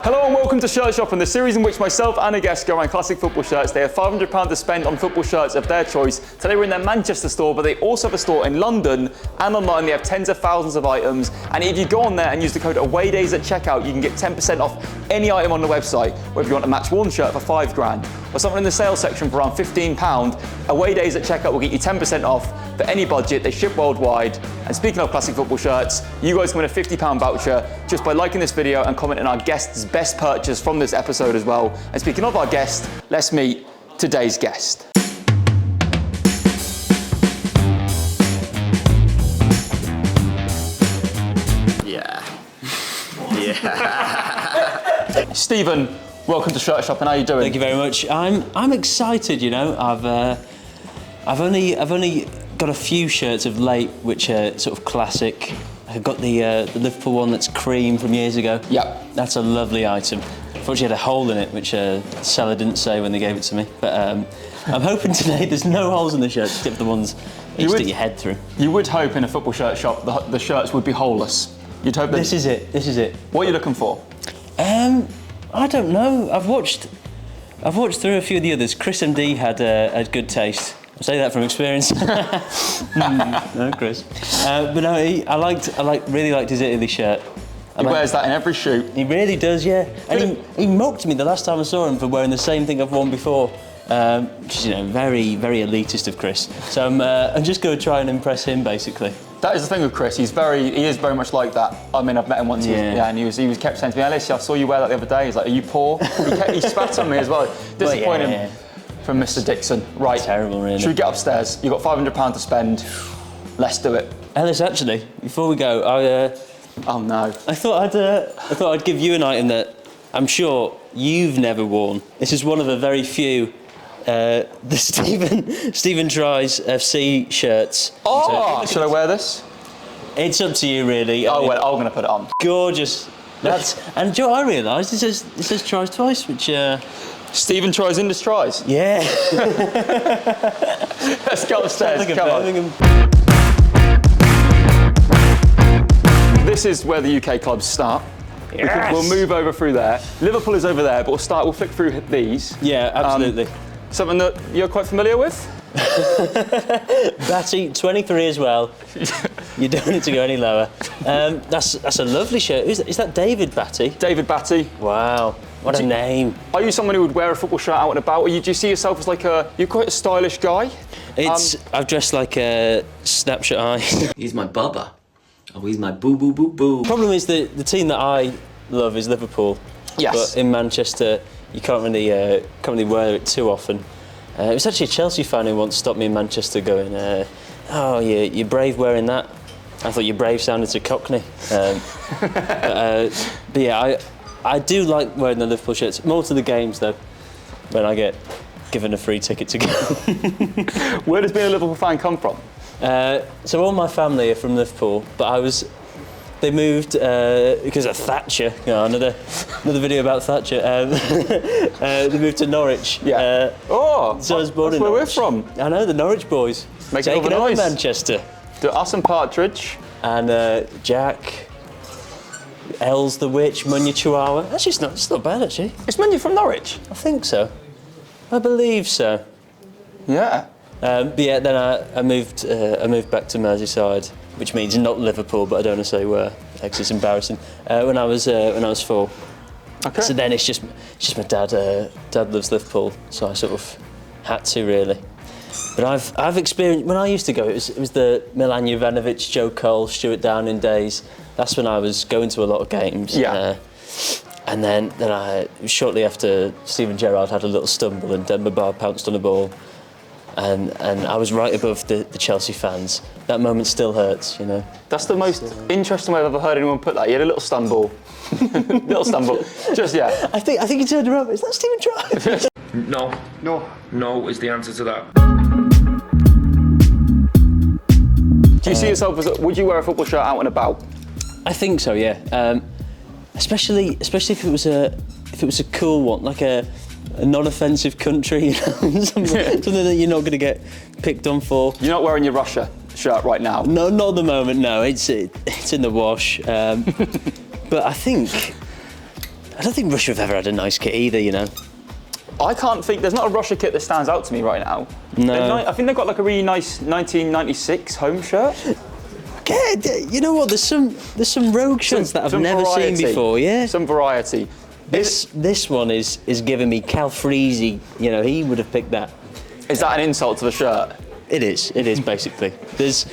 Hello and welcome to Shirt Shopping, the series in which myself and a guest go around classic football shirts. They have £500 to spend on football shirts of their choice. Today we're in their Manchester store, but they also have a store in London, and online they have tens of thousands of items. And if you go on there and use the code AwayDays at checkout, you can get 10% off any item on the website. Whether you want a match worn shirt for £5,000 or something in the sales section for around £15, AwayDays at checkout will get you 10% off for any budget. They ship worldwide. And speaking of classic football shirts, you guys can win a £50 voucher just by liking this video and commenting our guest's best purchase from this episode as well. And speaking of our guest, let's meet today's guest. Yeah. Stephen, welcome to Shirt Shopping. How are you doing? Thank you very much. I'm excited. You know, I've only got a few shirts of late which are sort of classic. I've got the Liverpool one that's cream from years ago. Yep. That's a lovely item. Unfortunately, it had a hole in it, which the seller didn't say when they gave it to me. But I'm hoping today there's no holes in the shirt, except for the ones you stick your head through. You would hope in a football shirt shop the shirts would be holeless. You'd hope that... This is it. What are you looking for? I don't know. I've watched through a few of the others. Chris MD had good taste. I say that from experience. No, Chris. But no, I really liked his Italy shirt. He wears that in every shoot. He really does, yeah. And he mocked me the last time I saw him for wearing the same thing I've worn before, which is, you know, very, very elitist of Chris. So I'm just going to try and impress him, basically. That is the thing with Chris. He is very much like that. I mean, I've met him once. Yeah. And he was kept saying to me, Alice, I saw you wear that the other day. He's like, are you poor? He spat on me as well. Disappointing. Yeah. From Mr. Dixon. Right. Terrible, really. Should we get upstairs? You've got £500 to spend. Let's do it. Ellis, actually, before we go, oh no. I thought I'd give you an item that I'm sure you've never worn. This is one of the very few the Stephen Tries FC shirts. Oh, should I wear this? It's up to you, really. Oh, well, I'm going to put it on. Gorgeous. And do you know what I realised? It says Tries Twice, which... Stephen Tries Indus Tries. Yeah. Let's go upstairs. Like Come Birmingham. on. This is where the UK clubs start. Yes. We'll move over through there. Liverpool is over there, but we'll flick through these. Yeah, absolutely. Something that you're quite familiar with? Batty, 23 as well. You don't need to go any lower. That's a lovely shirt. Is that David Batty? David Batty. Wow, what a name. Are you someone who would wear a football shirt out and about? Or do you see yourself as you're quite a stylish guy? I've dressed like a snapshot eye. He's my bubba. Oh, he's my boo boo boo boo. Problem is the team that I love is Liverpool. Yes. But in Manchester, you can't really wear it too often. It was actually a Chelsea fan who once stopped me in Manchester going, oh, you're brave wearing that. I thought your brave sounded to Cockney. But yeah, I do like wearing the Liverpool shirts. More to the games, though, when I get given a free ticket to go. Where does being a Liverpool fan come from? So all my family are from Liverpool, but they moved because of Thatcher. You know, another video about Thatcher. They moved to Norwich. Yeah. So I was born in where Norwich. we're from. I know, the Norwich boys. Taking over Manchester. Do us and Partridge. And Jack, Els the Witch, Munya Chihuahua. Actually, it's not bad, actually. Is Munya from Norwich? I think so. I believe so. Yeah. But yeah, then I moved back to Merseyside, which means not Liverpool, but I don't want to say where, because it's embarrassing. When I was 4. Okay. So then it's just my dad. Dad loves Liverpool, so I sort of had to, really. But I've experienced, when I used to go, it was the Milan Jovanovic, Joe Cole, Stuart Downing days. That's when I was going to a lot of games. Yeah. And then shortly after, Steven Gerrard had a little stumble and Demba Ba pounced on a ball. And I was right above the Chelsea fans. That moment still hurts, you know. That's the most interesting way I've ever heard anyone put that. You had a little stumble. Little stumble. Just, yeah. I think he turned around. Is that Stephen Tries? No is the answer to that. Do you see yourself would you wear a football shirt out and about? I think so, yeah. Especially if it was a cool one, like a non-offensive country, you know, something that you're not going to get picked on for. You're not wearing your Russia shirt right now? No, not at the moment. No, it's in the wash. But I think I don't think Russia have ever had a nice kit either, you know. I can't think, there's not a Russia kit that stands out to me right now. No. I think they've got like a really nice 1996 home shirt. Yeah, you know what? There's some rogue shirts that I've never seen before. Yeah. Some variety. This one is giving me Cal Freezy. You know, he would have picked that. Is that an insult to the shirt? It is basically. There's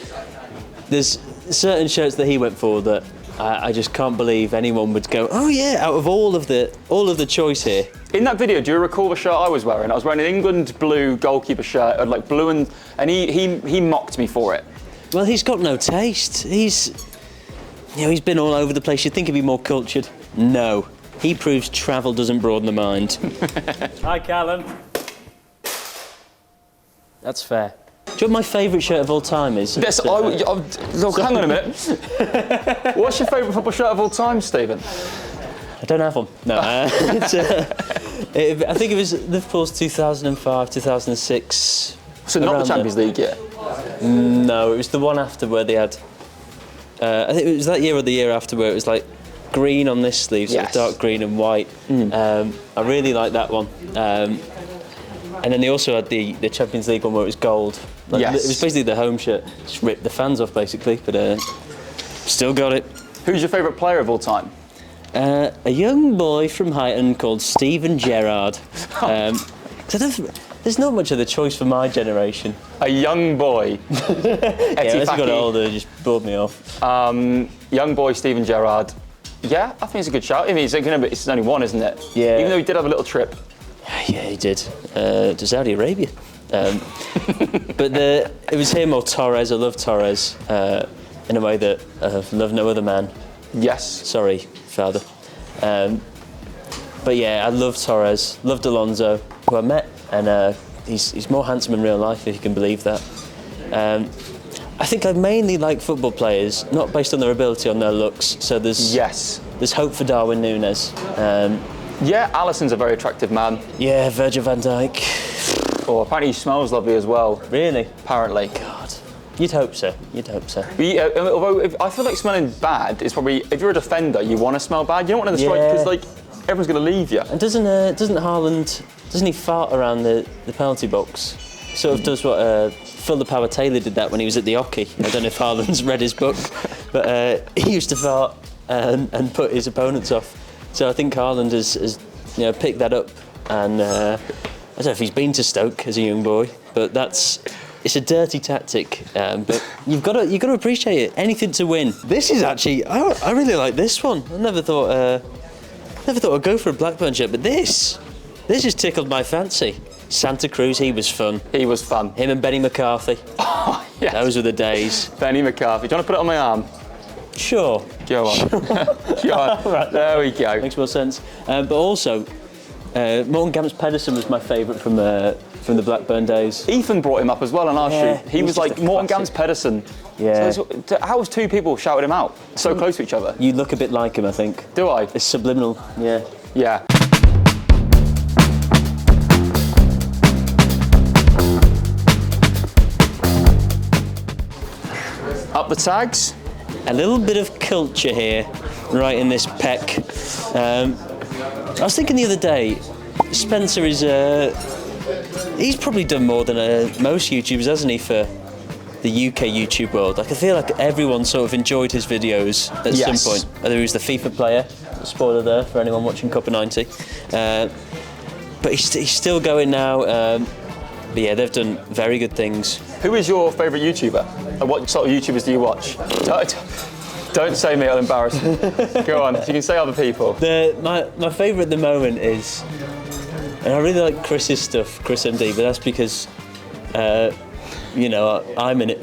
certain shirts that he went for that I just can't believe anyone would go, oh yeah, out of all of the choice here. In that video, do you recall the shirt I was wearing? I was wearing an England blue goalkeeper shirt, like blue and he mocked me for it. Well, he's got no taste. He's been all over the place. You'd think he'd be more cultured. No, he proves travel doesn't broaden the mind. Hi, Callum. That's fair. Do you know what my favourite shirt of all time is? Yes, look, hang on a minute. What's your favourite football shirt of all time, Stephen? I don't have one. No. I think it was Liverpool's 2005, 2006. So not the Champions League yet? No, it was the one after where they had... I think it was that year or the year after where it was like green on this sleeve, sort of dark green and white. I really like that one. And then they also had the Champions League one where it was gold. Like, it was basically the home shirt. Just ripped the fans off, basically, but still got it. Who's your favourite player of all time? A young boy from Huyton called Steven Gerrard. There's not much of the choice for my generation. A young boy. As I got older, it just bored me off. Young boy Steven Gerrard. Yeah, I think it's a good shout. I mean, it's only one, isn't it? Yeah. Even though he did have a little trip. Yeah, he did. To Saudi Arabia. But it was him or Torres. I love Torres in a way that I've loved no other man. Yes. Sorry, father. But yeah, I love Torres. Loved Alonso, who I met, and he's more handsome in real life, if you can believe that. I think I mainly like football players, not based on their ability, on their looks. So there's hope for Darwin Núñez. Yeah, Alisson's a very attractive man. Yeah, Virgil van Dijk. Oh, apparently he smells lovely as well. Really? Apparently. God. You'd hope so. Although I feel like smelling bad is probably, if you're a defender, you want to smell bad. You don't want to strike because like everyone's going to leave you. And doesn't Haaland, doesn't he fart around the penalty box? Sort of does what Phil the Power Taylor did that when he was at the hockey. I don't know if Haaland's read his book, but he used to fart and put his opponents off. So I think Haaland has picked that up, and I don't know if he's been to Stoke as a young boy, but it's a dirty tactic. But you've got to appreciate it. Anything to win. This is actually I really like this one. I never thought I'd go for a Blackburn shirt, but this has tickled my fancy. Santa Cruz, he was fun. He was fun. Him and Benny McCarthy. Oh, yes. Those were the days. Benny McCarthy. Do you want to put it on my arm? Sure. Go on. Go on. Right. There we go. Makes more sense. But also, Morten Gamst Pedersen was my favourite from the Blackburn days. Ethan brought him up as well on our shoot. He was like, Morten Gamst Pedersen. Yeah. So how was two people shouted him out so close to each other? You look a bit like him, I think. Do I? It's subliminal. Yeah. Yeah. Up the tags. A little bit of culture here, right in this peck. I was thinking the other day, Spencer is, he's probably done more than most YouTubers, hasn't he, for the UK YouTube world? Like, I feel like everyone sort of enjoyed his videos at some point. Whether he was the FIFA player, spoiler there for anyone watching Copper 90. But he's still going now. But yeah, they've done very good things. Who is your favourite YouTuber? And what sort of YouTubers do you watch? Don't say me, it'll embarrass me. Go on, you can say other people. My favourite at the moment is, and I really like Chris's stuff, Chris MD, but that's because, I'm in it.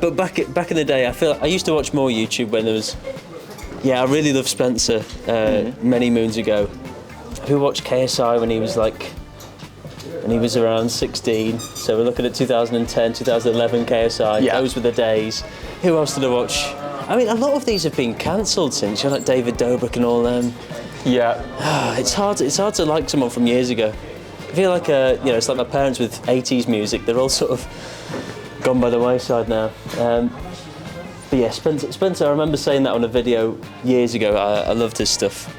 But back in the day, I used to watch more YouTube when there was, I really loved Spencer many moons ago. Who watched KSI when he was around 16, so we're looking at 2010, 2011 KSI. Yeah. Those were the days. Who else did I watch? I mean, a lot of these have been cancelled since, like David Dobrik and all them. Yeah. It's hard to like someone from years ago. I feel like, it's like my parents with 80s music. They're all sort of gone by the wayside now. But yeah, Spencer, I remember saying that on a video years ago. I loved his stuff.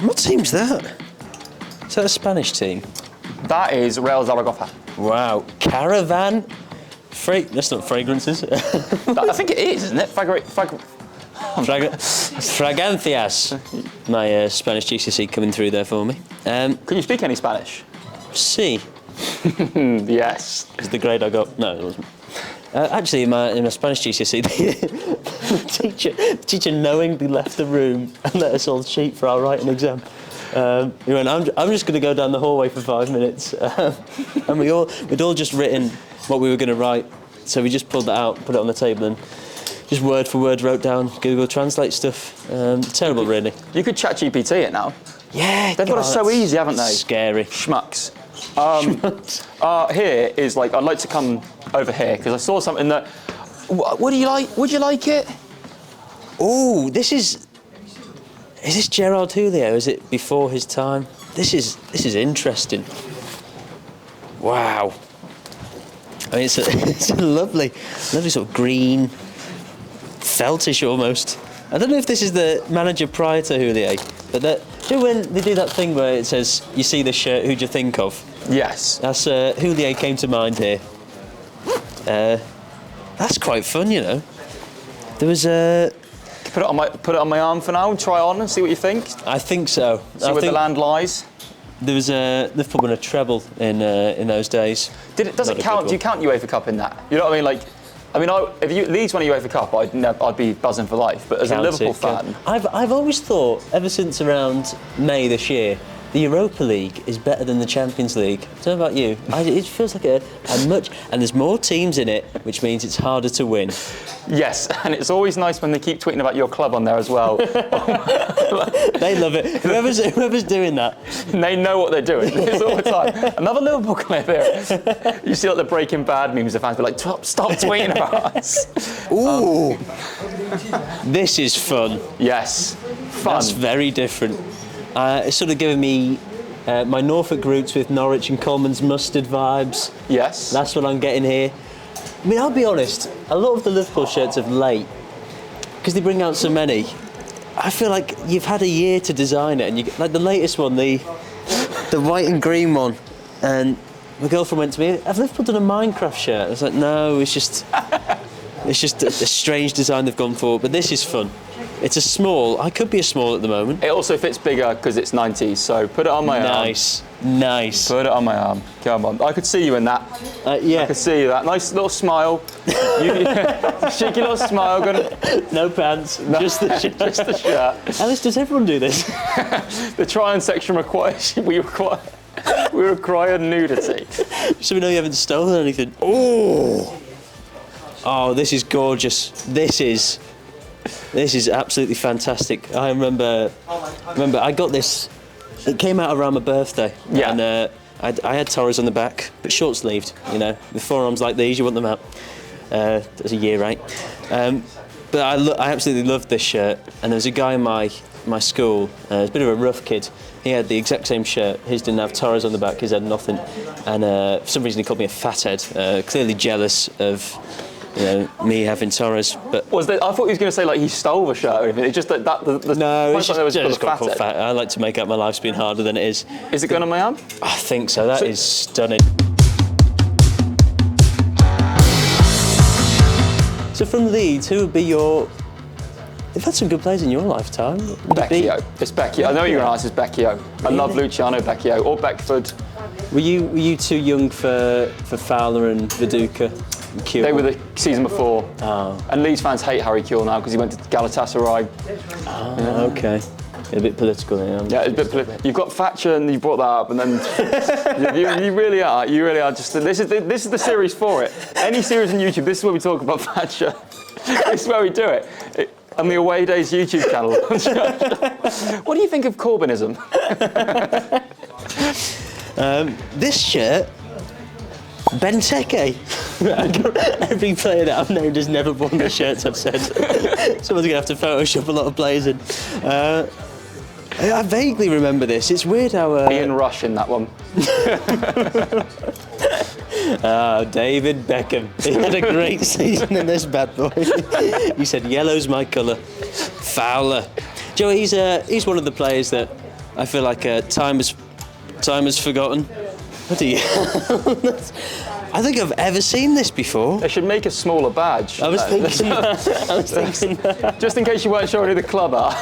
What team's that? Is that a Spanish team? That is Real Zaragoza. Wow. Caravan? That's not fragrances. I think it is, isn't it? Fragancias. My Spanish GCSE coming through there for me. Can you speak any Spanish? C. Yes. Is the grade I got? No, it wasn't. Actually, in my Spanish GCSE, the teacher knowingly left the room and let us all cheat for our writing exam. He went, I'm just going to go down the hallway for 5 minutes. And we'd all just written what we were going to write. So we just pulled that out, put it on the table, and just word for word wrote down Google Translate stuff. Terrible, really. You could chat GPT it now. Yeah, they've got it so easy, haven't they? Scary. Schmucks. Here is like, I'd like to come over here because I saw something that. What do you like? Would you like it? Oh, this is. Is this Gerard Julio? Is it before his time? This is interesting. Wow. I mean, it's a lovely sort of green, feltish almost. I don't know if this is the manager prior to Julio, but when they do that thing where it says, you see this shirt, who'd you think of? Yes. That's Julio came to mind here. That's quite fun, you know. There was Put it on my arm for now and try on and see what you think. I think so. See where the land lies. There was Liverpool won a treble in those days. Does it count? Do you count UEFA Cup in that? You know what I mean? Like, if Leeds won a UEFA Cup, I'd be buzzing for life. But as a Liverpool fan, I've always thought, ever since around May this year, the Europa League is better than the Champions League. I don't know about you. It feels like a much, and there's more teams in it, which means it's harder to win. Yes, and it's always nice when they keep tweeting about your club on there as well. They love it. Whoever's doing that, they know what they're doing. It's all the time. Another Liverpool clip here. You see like the Breaking Bad memes. The fans be like, stop tweeting about us. Ooh, this is fun. Yes, fun. That's very different. It's sort of giving me my Norfolk roots with Norwich and Coleman's mustard vibes. Yes. That's what I'm getting here. I mean, I'll be honest, a lot of the Liverpool shirts of late, because they bring out so many, I feel like you've had a year to design it, and like the latest one, the white and green one, and my girlfriend went to me, have Liverpool done a Minecraft shirt? I was like, no, it's just a strange design they've gone for, but this is fun. It's a small. I could be a small at the moment. It also fits bigger because it's 90s, so put it on my arm. Nice. Put it on my arm. Come on. I could see you in that. Yeah. I could see you that. Nice little smile. Cheeky little smile. No pants. No, just the shirt. Just the shirt. Alice, does everyone do this? The try-on section requires... We require nudity. So we know you haven't stolen anything. Oh, this is gorgeous. This is absolutely fantastic. I remember I got this. It came out around my birthday. Yeah. And I had Torres on the back, but short sleeved. You know, with forearms like these, you want them out. There's a year, right? But I absolutely loved this shirt. And there was a guy in my school. He was a bit of a rough kid. He had the exact same shirt. His didn't have Torres on the back. His had nothing. And for some reason, he called me a fathead. Clearly jealous of. You know, me having Torres, but I thought he was going to say like he stole the shirt or anything. It's just that no, it's just got fat. fat. I like to make out my life's been harder than it is. Is it going on my arm? I think so. That is stunning. So from Leeds, who would be your? You've had some good players in your lifetime. Becchio. It's Becchio. I know you're going to ask. It's Becchio. Really? I love Luciano Becchio or Beckford. Were you too young for Fowler and Viduka? They were the season before. Oh. And Leeds fans hate Harry Kewell now because he went to Galatasaray. Oh, yeah. Okay. A bit political there. Yeah, it's a bit political. You've got Thatcher and you brought that up, and then you really are. You really are. Just this is the series for it. Any series on YouTube, this is where we talk about Thatcher. This is where we do it. On the AwayDays YouTube channel. What do you think of Corbynism? This shirt. Benteke. Every player that I've named has never worn the shirts I've said. Someone's going to have to Photoshop a lot of players in. I vaguely remember this. It's weird how... Ian Rush in that one. David Beckham. He had a great season in this bad boy. He said, "Yellow's my colour." Fowler. Joe, he's one of the players that I feel like time has forgotten. What do you... I think I've ever seen this before. They should make a smaller badge. I was thinking that. Just in case you weren't sure who the club are.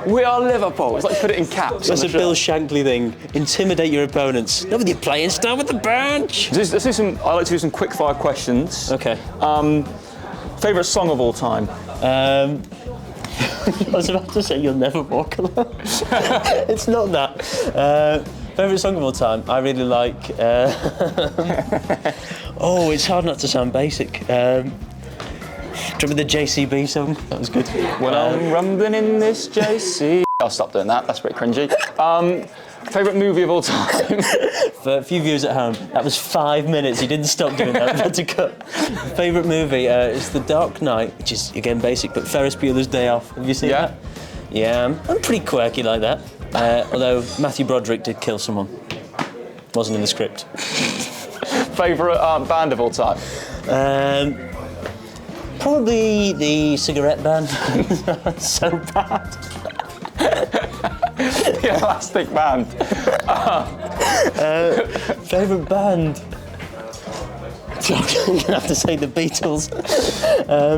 We are Liverpool. It's like put it in caps. That's a Bill Shankly thing. Intimidate your opponents. Not with your playing style, with the badge. Let's do some. I like to do some quick fire questions. Okay. Favourite song of all time? I was about to say You'll Never Walk Alone. It's not that. Favourite song of all time? I really like... oh, it's hard not to sound basic. Do you remember the JCB song? That was good. When I'm rumbling in this JC... I'll stop doing that, that's a bit cringy. Favourite movie of all time? For a few viewers at home, that was 5 minutes. You didn't stop doing that. I had to cut. Favourite movie is The Dark Knight, which is, again, basic, but Ferris Bueller's Day Off. Have you seen that? Yeah, I'm pretty quirky like that. Although Matthew Broderick did kill someone. Wasn't in the script. Favourite band of all time? Probably the Cigarette Band. So bad. The Elastic Band. Favourite band? I'm going to have to say the Beatles.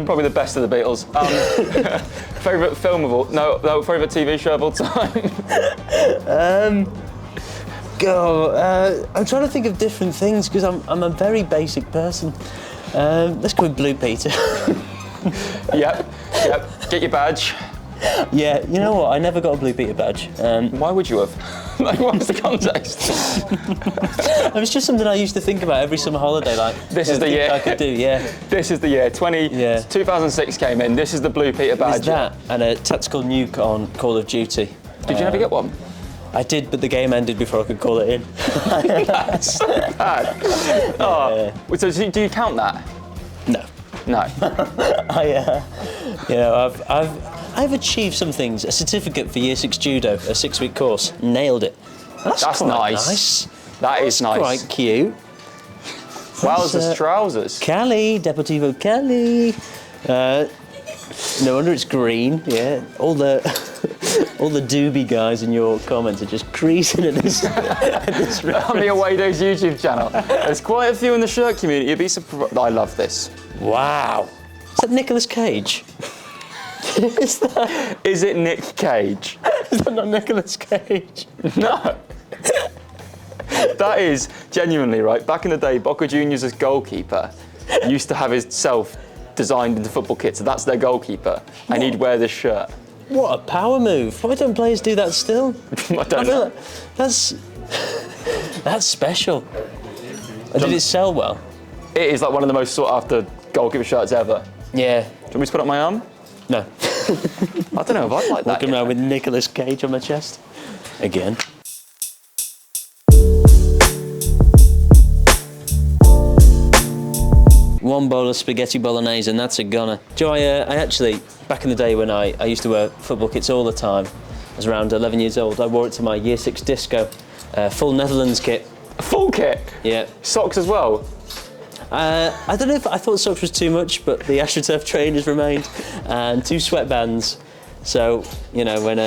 Probably the best of the Beatles. Favourite film of all... No, favourite TV show of all time? I'm trying to think of different things because I'm a very basic person. Let's go with Blue Peter. Yep. Get your badge. Yeah, you know what? I never got a Blue Peter badge. Why would you have? Like, what's the context? It was just something I used to think about every summer holiday. Like, this is the year I could do. Yeah. This is the year. 2006 came in. This is the Blue Peter badge. There's that and a tactical nuke on Call of Duty. Did you never get one? I did, but the game ended before I could call it in. That's so bad. Oh. So do you count that? No. No. I've achieved some things. A certificate for Year 6 Judo, a 6-week course. Nailed it. That's quite nice. That is nice. Quite cute. Wowzers trousers. Cali, Deportivo Cali. No wonder it's green. Yeah, all the doobie guys in your comments are just creasing at this. On the AwayDays YouTube channel, there's quite a few in the shirt community. You'd be surprised. I love this. Wow. Is that Nicolas Cage? Is it Nick Cage? Is that not Nicolas Cage? No. That is genuinely right. Back in the day, Boca Juniors as goalkeeper used to have himself designed into football kit, so that's their goalkeeper, and he'd wear this shirt. What a power move! Why don't players do that still? I don't know. Like that's special. Did it sell well? It is like one of the most sought after goalkeeper shirts ever. Yeah. Do you want me to put it on my arm? No. I don't know if I'd like that. Walking around with Nicolas Cage on my chest. Again. One bowl of spaghetti bolognese and that's a goner. Joe, I actually, back in the day when I used to wear football kits all the time, I was around 11 years old, I wore it to my Year 6 disco, full Netherlands kit. A full kit? Yeah. Socks as well? I don't know if I thought socks was too much, but the AstroTurf trainers remained, and 2 sweatbands. So, you know, when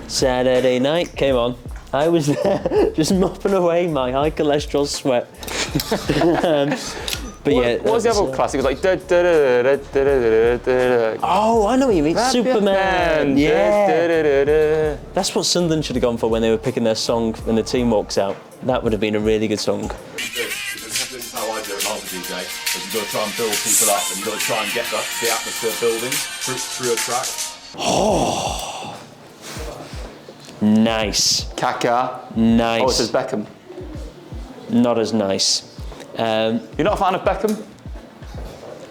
Saturday night came on, I was there just mopping away my high cholesterol sweat. But yeah, what was the other classic? It was like oh, I know what you mean. Superman. Yeah. That's what Sunderland should have gone for when they were picking their song when the team walks out. That would have been a really good song. This is how I do it, DJ. Is you've got to try and build people up, and you've got to try and get the atmosphere building through a track. Oh, nice. Kaka. Nice. Oh, it says Beckham. Not as nice. You're not a fan of Beckham?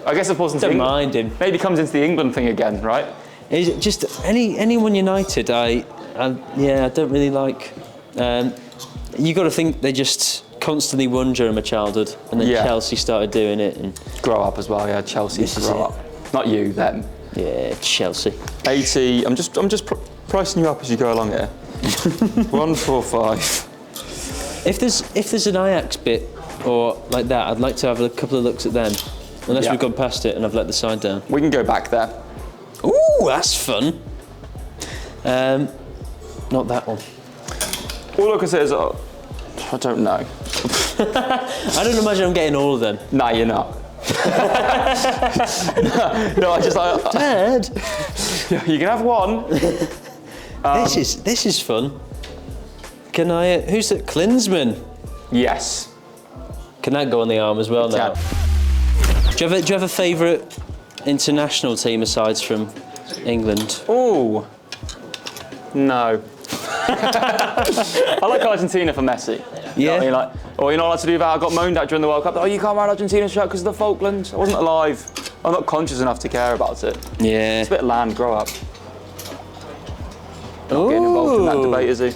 I guess it wasn't. Don't mind him. Maybe comes into the England thing again, right? Is it just anyone United? I don't really like. You got to think they just constantly won during my childhood, and then Chelsea started doing it and grow up as well. Yeah, Chelsea grow up. Not you, them. Yeah, Chelsea. 80. I'm just pricing you up as you go along here. 145. If there's an Ajax bit or like that, I'd like to have a couple of looks at them. Unless we've gone past it and I've let the side down. We can go back there. Ooh, that's fun. Not that one. All I can say is, I don't know. I don't imagine I'm getting all of them. Nah, you're not. No, Dad. You can have one. This is fun. Can I? Who's that? Klinsmann. Yes. Can that go on the arm as well now? Do you have a favourite international team aside from England? Ooh. No. I like Argentina for Messi. Yeah. You know what I mean? Like, you're not allowed to do that. I got moaned at during the World Cup. Oh, you can't wear an Argentina shirt because of the Falklands. I wasn't alive. I'm not conscious enough to care about it. Yeah. It's a bit land. Grow up. Not getting involved in that debate, is he?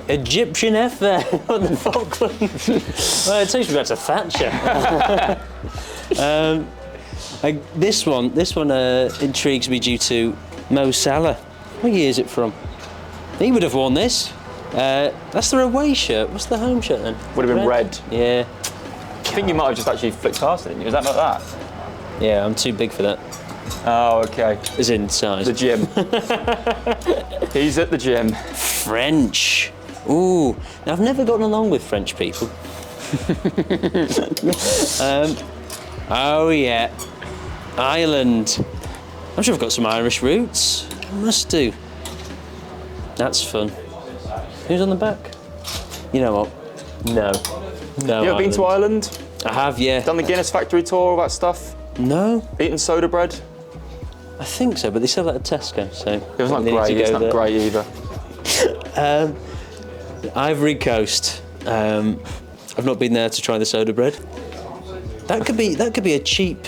Egyptian effort on the Falklands. Well, it takes me back to Thatcher. This one intrigues me due to Mo Salah. What year is it from? He would have worn this. That's their away shirt. What's the home shirt then? Would have been red. Yeah. I think you might have just actually flicked past it, didn't you? Was that not that? Yeah, I'm too big for that. Oh, okay. As in size. The gym. He's at the gym. French. Ooh. Now, I've never gotten along with French people. Oh, yeah. Ireland. I'm sure I've got some Irish roots. I must do. That's fun. Who's on the back? You know what? No. No. You ever been to Ireland? I have, yeah. Done the Guinness factory tour, all that stuff? No. Eaten soda bread? I think so, but they sell that at Tesco, so... It was not great, it's not great either. Ivory Coast. I've not been there to try the soda bread. That could be a cheap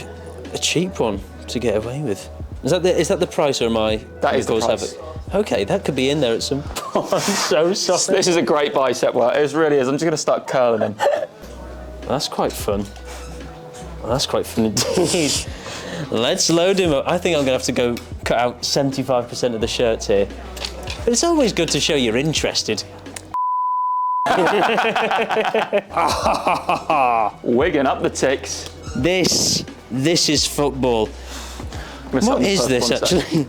one to get away with. Is that the price, or am I? That is the price. Okay, that could be in there at some point. I'm so sorry. This is a great bicep work. It really is. I'm just going to start curling him. That's quite fun. That's quite fun indeed. Let's load him up. I think I'm going to have to go cut out 75% of the shirts here. But it's always good to show you're interested. Wigging up the ticks. This is football. What is this actually?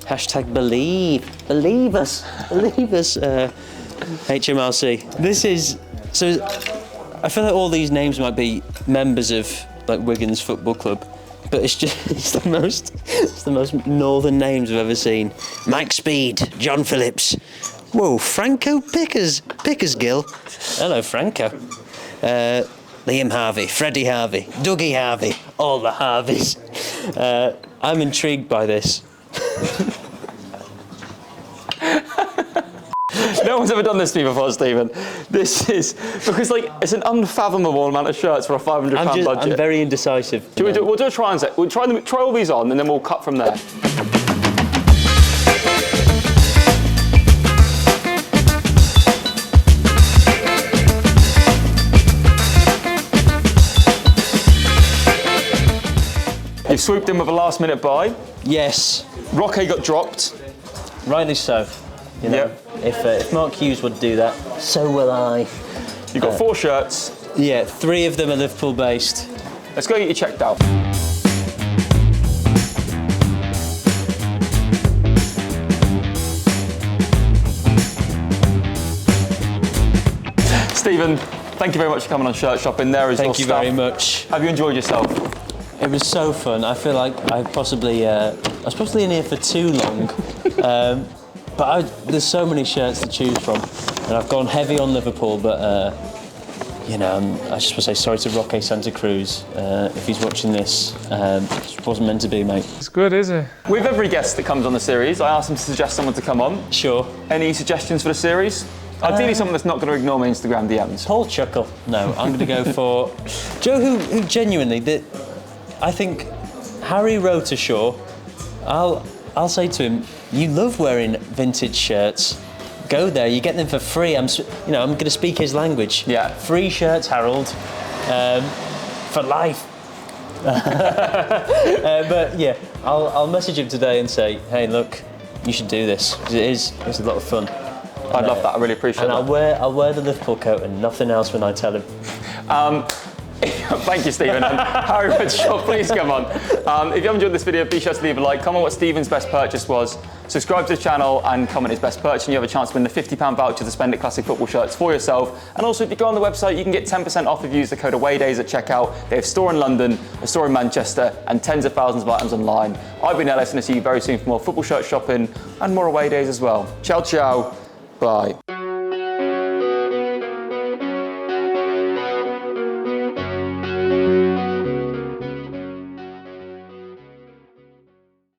Hashtag believe us, HMRC. This is, so I feel like all these names might be members of like Wigan's Football Club, but it's the most northern names I've ever seen. Mike Speed, John Phillips, whoa, Franco Pickersgill, hello Franco, Liam Harvey, Freddie Harvey, Dougie Harvey, all the Harveys. I'm intrigued by this. No one's ever done this to me before, Stephen. This is because it's an unfathomable amount of shirts for a £500 budget. I'm very indecisive. We'll do a try and set. We'll try all these on, and then we'll cut from there. You've swooped in with a last-minute buy. Yes. Roque got dropped. Rightly so. You know, if Mark Hughes would do that, so will I. You've got 4 shirts. Yeah, 3 of them are Liverpool-based. Let's go get you checked out. Stephen, thank you very much for coming on Shirt Shopping. There is your stuff. Thank you very much. Have you enjoyed yourself? It was so fun. I feel like I was probably in here for too long. But there's so many shirts to choose from, and I've gone heavy on Liverpool. But you know, I just want to say sorry to Roque Santa Cruz if he's watching this. It wasn't meant to be, mate. It's good, is it? With every guest that comes on the series, I ask them to suggest someone to come on. Sure. Any suggestions for the series? Ideally, someone that's not going to ignore my Instagram DMs. Paul Chuckle. No, I'm going to go for Joe, who genuinely I think Harry Rotershaw. I'll say to him, you love wearing vintage shirts. Go there, you get them for free. I'm going to speak his language. Yeah. Free shirts, Harold, for life. But yeah, I'll message him today and say, hey, look, you should do this because it's a lot of fun. I'd love that. I really appreciate and that. I'll wear the Liverpool coat and nothing else when I tell him. Thank you, Stephen. And Harry Woodshaw, please come on. If you haven't enjoyed this video, be sure to leave a like, comment what Stephen's best purchase was, subscribe to the channel and comment his best purchase, and you have a chance to win the £50 voucher to spend at Classic Football Shirts for yourself. And also, if you go on the website, you can get 10% off if you use the code AwayDays at checkout. They have a store in London, a store in Manchester, and tens of thousands of items online. I've been Ellis, and I'll see you very soon for more football shirt shopping and more Away Days as well. Ciao, ciao. Bye.